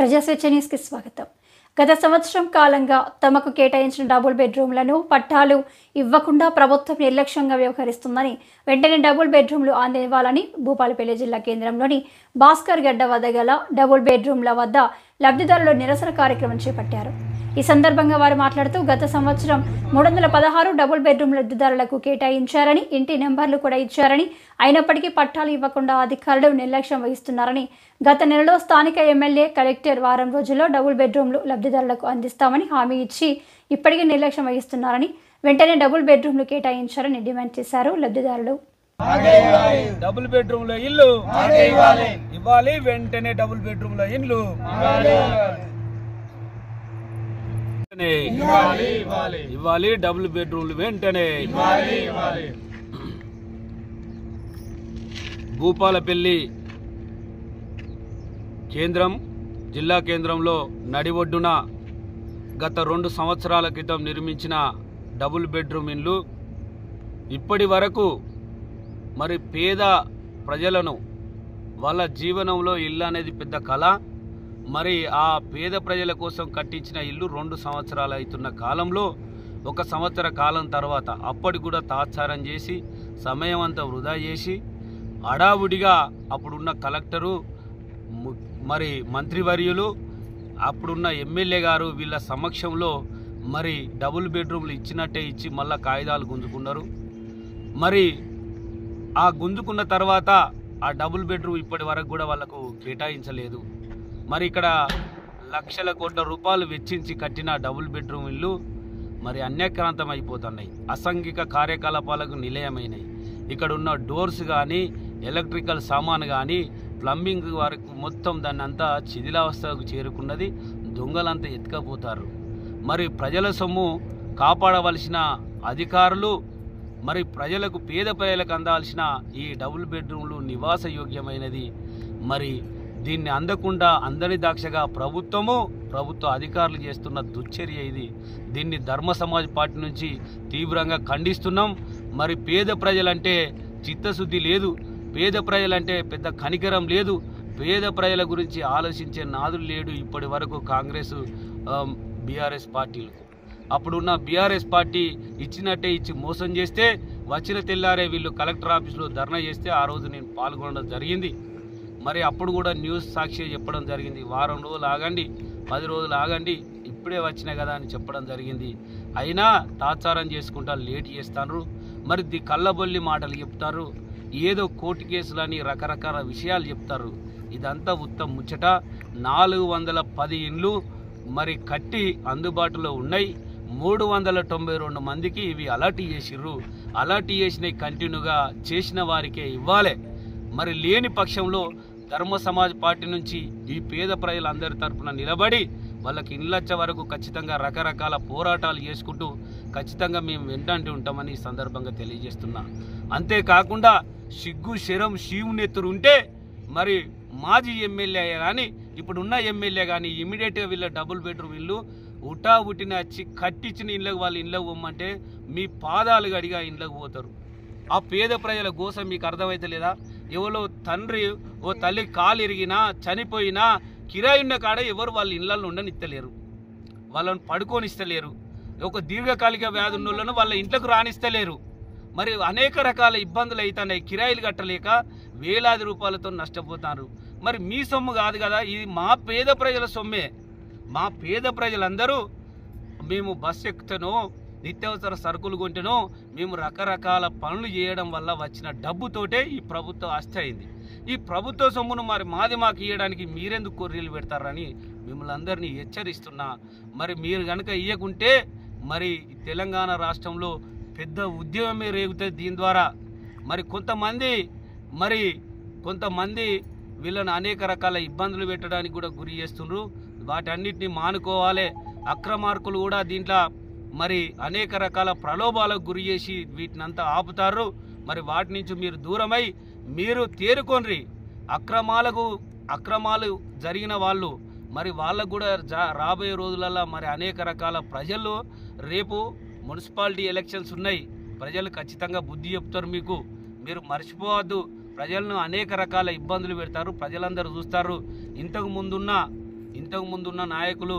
ప్రజాస్వేచ్ఛ న్యూస్కి స్వాగతం. గత సంవత్సరం కాలంగా తమకు కేటాయించిన డబుల్ బెడ్రూమ్లను పట్టాలు ఇవ్వకుండా ప్రభుత్వం నిర్లక్ష్యంగా వ్యవహరిస్తుందని, వెంటనే డబుల్ బెడ్రూమ్లు అందివ్వాలని భూపాలపల్లి జిల్లా కేంద్రంలోని భాస్కర్ గడ్డ వద్ద గల డబుల్ బెడ్రూమ్ల వద్ద లబ్ధిదారులు నిరసన కార్యక్రమం చేపట్టారు. ఈ సందర్భంగా వారు మాట్లాడుతూ, గత సంవత్సరం 316 డబుల్ బెడ్రూమ్ లబ్ధిదారులకు కేటాయించారని, ఇంటి నెంబర్లు కూడా ఇచ్చారని, అయినప్పటికీ పట్టాలు ఇవ్వకుండా అధికారులు నిర్లక్ష్యం వహిస్తున్నారని, గత నెలలో స్థానిక ఎమ్మెల్యే, కలెక్టర్ వారం రోజుల్లో డబుల్ బెడ్రూమ్లు లబ్ధిదారులకు అందిస్తామని హామీ ఇచ్చి ఇప్పటికీ నిర్లక్ష్యం వహిస్తున్నారని, వెంటనే డబుల్ బెడ్రూమ్లు కేటాయించారని డిమాండ్ చేశారు లబ్ధిదారులు. డబుల్ బెడ్రూమ్ లో ఇల్లు ఇవ్వాలి, వెంటనే డబుల్ బెడ్రూమ్ లో ఇల్లు ఇవ్వాలి, డబుల్ బెడ్రూమ్లు వెంటనే. భూపాలపల్లి కేంద్రం, జిల్లా కేంద్రంలో నడి ఒడ్డున గత 2 సంవత్సరాల క్రితం నిర్మించిన డబుల్ బెడ్రూమ్ ఇల్లు ఇప్పటి వరకు మరి పేద ప్రజలను వాళ్ళ జీవనంలో ఇల్లు అనేది పెద్ద కళ. మరి ఆ పేద ప్రజల కోసం కట్టించిన ఇల్లు 2 సంవత్సరాలు అవుతున్న కాలంలో 1 సంవత్సర కాలం తర్వాత అప్పటి కూడా తాత్సారం చేసి సమయం అంతా వృధా చేసి హడావుడిగా అప్పుడున్న కలెక్టరు, మరి మంత్రివర్యులు, అప్పుడున్న ఎమ్మెల్యే గారు వీళ్ళ సమక్షంలో మరి డబుల్ బెడ్రూమ్లు ఇచ్చినట్టే ఇచ్చి మళ్ళా కాగితాలు గుంజుకున్నారు. మరి ఆ గుంజుకున్న తర్వాత ఆ డబుల్ బెడ్రూమ్ ఇప్పటి వరకు కూడా వాళ్ళకు కేటాయించలేదు. మరి ఇక్కడ లక్షల కోట్ల రూపాయలు వెచ్చించి కట్టిన డబుల్ బెడ్రూమ్ ఇల్లు మరి అన్యాక్రాంతం అయిపోతున్నాయి, అసాంఘిక కార్యకలాపాలకు నిలయమైనవి. ఇక్కడ ఉన్న డోర్స్ కానీ, ఎలక్ట్రికల్ సామాన్ కానీ, ప్లంబింగ్ వరకు మొత్తం దాన్ని అంతా శిథిలావస్థకు చేరుకున్నది. దొంగలంతా ఎత్తుకపోతారు. మరి ప్రజల సొమ్ము కాపాడవలసిన అధికారులు మరి ప్రజలకు, పేద ప్రజలకు అందాల్సిన ఈ డబుల్ బెడ్రూమ్లు నివాసయోగ్యమైనది. మరి దీన్ని అందకుండా అందని దాక్షగా ప్రభుత్వ అధికారులు చేస్తున్న దుశ్చర్య ఇది. దీన్ని ధర్మ సమాజ్ పార్టీ నుంచి తీవ్రంగా ఖండిస్తున్నాం. మరి పేద ప్రజలంటే చిత్తశుద్ధి లేదు, పేద ప్రజలంటే పెద్ద కనికరం లేదు, పేద ప్రజల గురించి ఆలోచించే నాదులు లేడు ఇప్పటి వరకు కాంగ్రెస్ బీఆర్ఎస్ పార్టీలు. అప్పుడున్న బీఆర్ఎస్ పార్టీ ఇచ్చినట్టే ఇచ్చి మోసం చేస్తే వచ్చిన తెల్లారే వీళ్ళు కలెక్టర్ ఆఫీసులో ధర్నా చేస్తే ఆ రోజు నేను పాల్గొనడం జరిగింది. మరి అప్పుడు కూడా న్యూస్ సాక్షి చెప్పడం జరిగింది, వారం రోజులు ఆగండి, 10 రోజులు ఆగండి, ఇప్పుడే వచ్చినాయి కదా అని చెప్పడం జరిగింది. అయినా తాత్సారం చేసుకుంటా లేట్ చేస్తారు. మరి కళ్ళబొల్లి మాటలు చెప్తారు, ఏదో కోర్టు కేసులని రకరకాల విషయాలు చెప్తారు. ఇదంతా ఉత్తమ ముచ్చట. 410 ఇండ్లు మరి కట్టి అందుబాటులో ఉన్నాయి. 392 మందికి ఇవి అలర్ట్ చేసిర్రు. అలర్ట్ చేసినవి కంటిన్యూగా చేసిన వారికే ఇవ్వాలి. మరి లేని పక్షంలో ధర్మ సమాజ్ పార్టీ నుంచి ఈ పేద ప్రజలందరి తరఫున నిలబడి వాళ్ళకి ఇళ్ళొచ్చే వరకు ఖచ్చితంగా రకరకాల పోరాటాలు చేసుకుంటూ ఖచ్చితంగా మేము వెంటంటూ ఉంటామని ఈ సందర్భంగా తెలియజేస్తున్నా. అంతేకాకుండా సిగ్గు శరం శివునెత్తురు ఉంటే మరి మాజీ ఎమ్మెల్యే కానీ ఇప్పుడున్న ఎమ్మెల్యే కానీ ఇమీడియట్గా వీళ్ళ డబుల్ బెడ్రూమ్ ఇల్లు ఉట్టిన వచ్చి కట్టించిన ఇళ్ళకు వాళ్ళు ఇళ్ళకు పోమంటే మీ పాదాలు గడిగా ఇళ్ళకు పోతారు. ఆ పేద ప్రజల కోసం మీకు అర్థమైతలేదా? ఎవరో తండ్రి ఓ తల్లి కాలు ఇరిగినా చనిపోయినా కిరాయి ఉన్న కాడ ఎవరు వాళ్ళ ఇళ్ళల్లో ఉండనిస్తలేరు, వాళ్ళని పడుకోనిస్తలేరు. ఒక దీర్ఘకాలిక వ్యాధి ఉన్న వాళ్ళను వాళ్ళ ఇంట్లోకి రానిస్తలేరు. మరి అనేక రకాల ఇబ్బందులు అవుతున్నాయి. కిరాయిలు కట్టలేక వేలాది రూపాయలతో నష్టపోతారు. మరి మీ సొమ్ము కాదు కదా, ఇది మా పేద ప్రజల సొమ్మే. మా పేద ప్రజలందరూ మేము బస్సు ఎక్కుతానో, నిత్యావసర సరుకులు కొంటేనో, మేము రకరకాల పనులు చేయడం వల్ల వచ్చిన డబ్బుతోటే ఈ ప్రభుత్వం ఆస్తి అయింది. ఈ ప్రభుత్వ సొమ్మును మరి మాకు ఇవ్వడానికి మీరెందుకు కొర్రీలు పెడతారని మిమ్మల్ని అందరినీ హెచ్చరిస్తున్నా. మరి మీరు కనుక ఇవ్వకుంటే మరి తెలంగాణ రాష్ట్రంలో పెద్ద ఉద్యమమే రేగుతుంది. దీని ద్వారా మరి కొంతమంది వీళ్ళని అనేక రకాల ఇబ్బందులు పెట్టడానికి కూడా గురి చేస్తున్నారు. వాటన్నిటిని మానుకోవాలి. అక్రమార్కులు కూడా దీంట్లో మరి అనేక రకాల ప్రలోభాలకు గురి చేసి వీటినంతా ఆపుతారు. మరి వాటి నుంచి మీరు దూరమై మీరు తేరుకోండి. అక్రమాలు జరిగిన వాళ్ళు మరి వాళ్ళకు కూడా రాబోయే రోజులలో మరి అనేక రకాల ప్రజలు, రేపు మున్సిపాలిటీ ఎలక్షన్స్ ఉన్నాయి, ప్రజలు ఖచ్చితంగా బుద్ధి చెప్తారు. మీరు మర్చిపోవద్దు. ప్రజలను అనేక రకాల ఇబ్బందులు పెడతారు, ప్రజలందరూ చూస్తారు. ఇంతకు ముందున్న ఇంతకు ముందున్న నాయకులు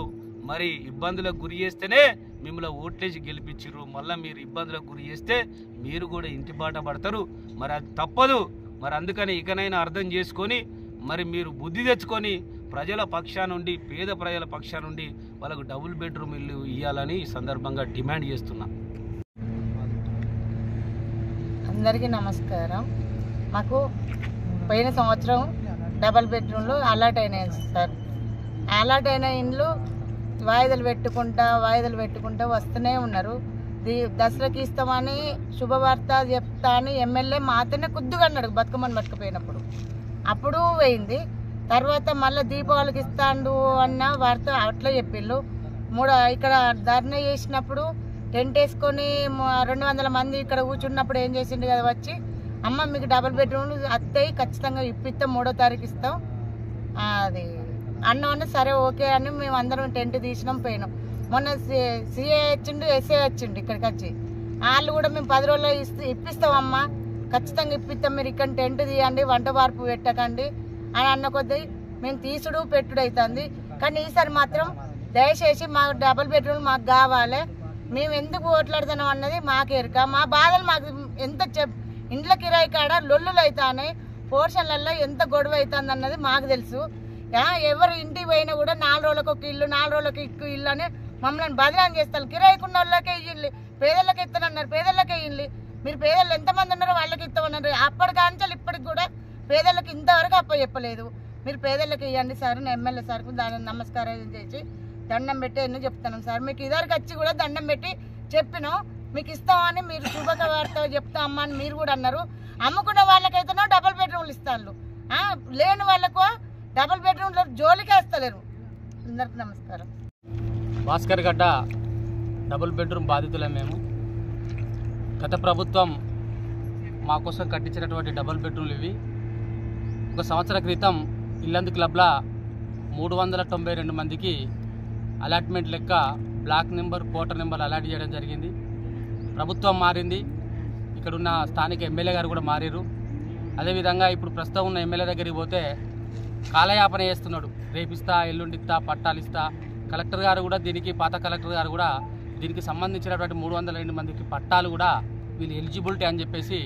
మరి ఇబ్బందులకు గురి చేస్తేనే మిమ్మల్ని ఓట్లేసి గెలిపించారు. మళ్ళీ మీరు ఇబ్బందులకు గురి చేస్తే మీరు కూడా ఇంటి బాట పడతారు. మరి అది తప్పదు. మరి అందుకని ఇకనైనా అర్థం చేసుకొని మరి మీరు బుద్ధి తెచ్చుకొని ప్రజల పక్షానుండి, పేద ప్రజల పక్షానుండి వాళ్ళకు డబుల్ బెడ్రూమ్ ఇల్లు ఇవ్వాలని ఈ సందర్భంగా డిమాండ్ చేస్తున్నా. అందరికీ నమస్కారం. మాకు పోయిన సంవత్సరం డబల్ బెడ్రూమ్లు అలాట్ అయినాయి సార్. అలాట్ అయిన ఇండ్లు వాయిదాలు పెట్టుకుంటా వస్తూనే ఉన్నారు. దసరాకి ఇస్తామని శుభవార్త చెప్తా అని ఎమ్మెల్యే మాతోనే కుద్దుగా అన్నాడు బతుకమ్మని పట్టుకుపోయినప్పుడు. అప్పుడు పోయింది. తర్వాత మళ్ళీ దీపావళికి ఇస్తాండు అన్న వార్త అట్లా చెప్పిళ్ళు. ఇక్కడ ధర్నా చేసినప్పుడు టెంట్ వేసుకొని 200 మంది ఇక్కడ కూర్చున్నప్పుడు ఏం చేసిండు కదా వచ్చి, అమ్మ మీకు డబుల్ బెడ్రూమ్లు అత్తయ్య ఖచ్చితంగా ఇప్పిస్తాం, 3వ తారీఖు ఇస్తాం అది అన్న సరే ఓకే అని మేము అందరం టెంట్ తీసినాం పోయినాం. మొన్న సిఏ వచ్చిండు, ఎస్ఏ వచ్చిండు ఇక్కడికి వచ్చి, వాళ్ళు కూడా మేము 10 రోజుల్లో ఇప్పిస్తామమ్మా, ఖచ్చితంగా ఇప్పిస్తాం, మీరు ఇక్కడ టెంట్ తీయండి, వంట వార్పు పెట్టకండి అని అన్న కొద్దీ మేము తీసుడు పెట్టుడు అవుతుంది. కానీ ఈసారి మాత్రం దయచేసి మాకు డబుల్ బెడ్రూమ్ మాకు కావాలి. మేము ఎందుకు ఓట్లాడుతున్నాం అన్నది మాకు ఎరుక. మా బాధలు మాకు ఎంత ఇండ్ల కిరాయి కాడ లొల్లులు అవుతాయి, పోర్షన్లలో ఎంత గొడవ అవుతుంది అన్నది మాకు తెలుసు. ఎవరు ఇంటికి పోయినా కూడా 4 రోజులకు ఒక ఇల్లు, 4 రోజులకు ఎక్కువ ఇల్లు అని మమ్మల్ని బదనాం చేస్తారు. కిరాయికున్న వాళ్ళకే ఇల్లు, పేదలకు ఇస్తానన్నారు, పేదలకే ఇల్లు. మీరు పేదలు ఎంతమంది ఉన్నారో వాళ్ళకి ఇస్తామన్నారు. అప్పటికాంచాలి ఇప్పటికి కూడా పేదలకు ఇంతవరకు అప్ప చెప్పలేదు. మీరు పేదలకు ఇవ్వండి సార్. ఎమ్మెల్యే సార్కు దాని నమస్కారం చేసి దండం పెట్టి ఎన్నో చెప్తున్నాం సార్. మీకు ఇద్దరికి వచ్చి కూడా దండం పెట్టి చెప్పినాం, మీకు ఇస్తామని మీరు శుభవార్త చెప్తామా అని మీరు కూడా అన్నారు. అమ్ముకున్న వాళ్ళకైతేనో డబుల్ బెడ్రూమ్లు ఇస్తాను, లేని వాళ్ళకు డబుల్ బెడ్రూమ్లో జోలికి వేస్తలేరు. అందరికి నమస్కారం. భాస్కర్ గడ్డ డబుల్ బెడ్రూమ్ బాధితులే మేము. గత ప్రభుత్వం మా కోసం కట్టించినటువంటి డబుల్ బెడ్రూమ్లు ఇవి. 1 సంవత్సర క్రితం ఇల్లందు క్లబ్లో 392 మందికి అలాట్మెంట్ లెక్క block number, quarter number allot చేయడం జరిగింది. ప్రభుత్వం మారింది, ఇక్కడున్న స్థానిక ఎమ్మెల్యే గారు కూడా మారారు. అదేవిధంగా ఇప్పుడు ప్రస్తుతం ఉన్న ఎమ్మెల్యే దగ్గరికి పోతే కాలయాపన చేస్తున్నాడు, రేపిస్తా, ఎల్లుండిస్తా, పట్టాలు ఇస్తా. కలెక్టర్ గారు కూడా దీనికి, పాత కలెక్టర్ గారు కూడా దీనికి సంబంధించినటువంటి 302 మందికి పట్టాలు కూడా వీళ్ళు ఎలిజిబిలిటీ అని చెప్పేసి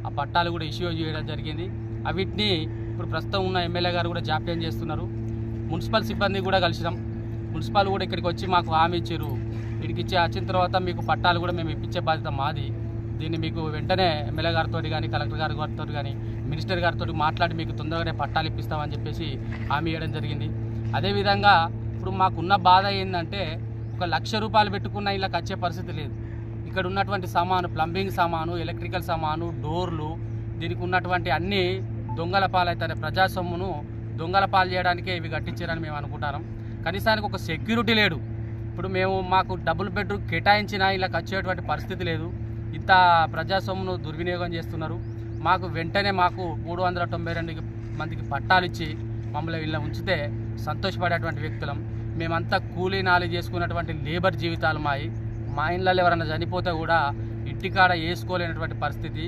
ఆ పట్టాలు కూడా ఇష్యూ చేయడం జరిగింది. అవిటిని ఇప్పుడు ప్రస్తుతం ఉన్న ఎమ్మెల్యే గారు కూడా జాప్యం చేస్తున్నారు. మున్సిపల్ సిబ్బంది కూడా కలిసినాం. మున్సిపల్ కూడా ఇక్కడికి వచ్చి మాకు హామీ ఇచ్చారు, ఇక్కడికి వచ్చిన తర్వాత మీకు పట్టాలు కూడా మేము ఇప్పించే బాధ్యత మాది. దీన్ని మీకు వెంటనే ఎమ్మెల్యే గారితో కానీ, కలెక్టర్ గారితో కానీ, మినిస్టర్ గారితో మాట్లాడి మీకు తొందరగానే పట్టాలు ఇప్పిస్తామని చెప్పేసి హామీ ఇవ్వడం జరిగింది. అదేవిధంగా ఇప్పుడు మాకున్న బాధ ఏంటంటే 1 లక్ష రూపాయలు పెట్టుకున్న ఇళ్ళకి వచ్చే పరిస్థితి లేదు. ఇక్కడ ఉన్నటువంటి సామాను, ప్లంబింగ్ సామాను, ఎలక్ట్రికల్ సామాను, డోర్లు, దీనికి ఉన్నటువంటి అన్ని దొంగల పాలవుతాయి. ప్రజా సొమ్మును దొంగల పాలు చేయడానికే ఇవి కట్టించారని మేము అనుకుంటాం. కనీసానికి ఒక సెక్యూరిటీ లేడు. ఇప్పుడు మాకు డబుల్ బెడ్రూమ్ కేటాయించినా ఇలా వచ్చేటువంటి పరిస్థితి లేదు. ఇంత ప్రజా సొమ్మును దుర్వినియోగం చేస్తున్నారు. మాకు వెంటనే 392 మందికి పట్టాలు ఇచ్చి మమ్మల్ని ఇలా ఉంచితే సంతోషపడేటువంటి వ్యక్తులం. మేమంతా కూలీ నాలి చేసుకున్నటువంటి లేబర్ జీవితాలు మా ఇళ్ళల్లో ఎవరైనా చనిపోతే కూడా ఇంటికాడ వేసుకోలేనటువంటి పరిస్థితి.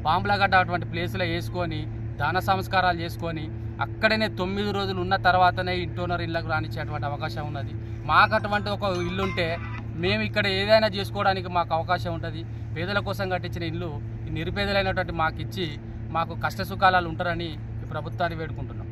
బాంబులగడ్డ అటువంటి ప్లేసులో వేసుకొని దాన సంస్కారాలు చేసుకొని అక్కడనే 9 రోజులు ఉన్న తర్వాతనే ఇంటోనర్ ఇళ్ళకు రానిచ్చేటువంటి అవకాశం ఉన్నది. మాకు అటువంటి ఒక ఇల్లుంటే మేము ఇక్కడ ఏదైనా చేసుకోవడానికి మాకు అవకాశం ఉంటుంది. పేదల కోసం కట్టించిన ఇల్లు నిరుపేదలైనటువంటి మాకు ఇచ్చి మాకు కష్ట సుఖాలు ఉంటారని ఈ ప్రభుత్వాన్ని వేడుకుంటున్నాం.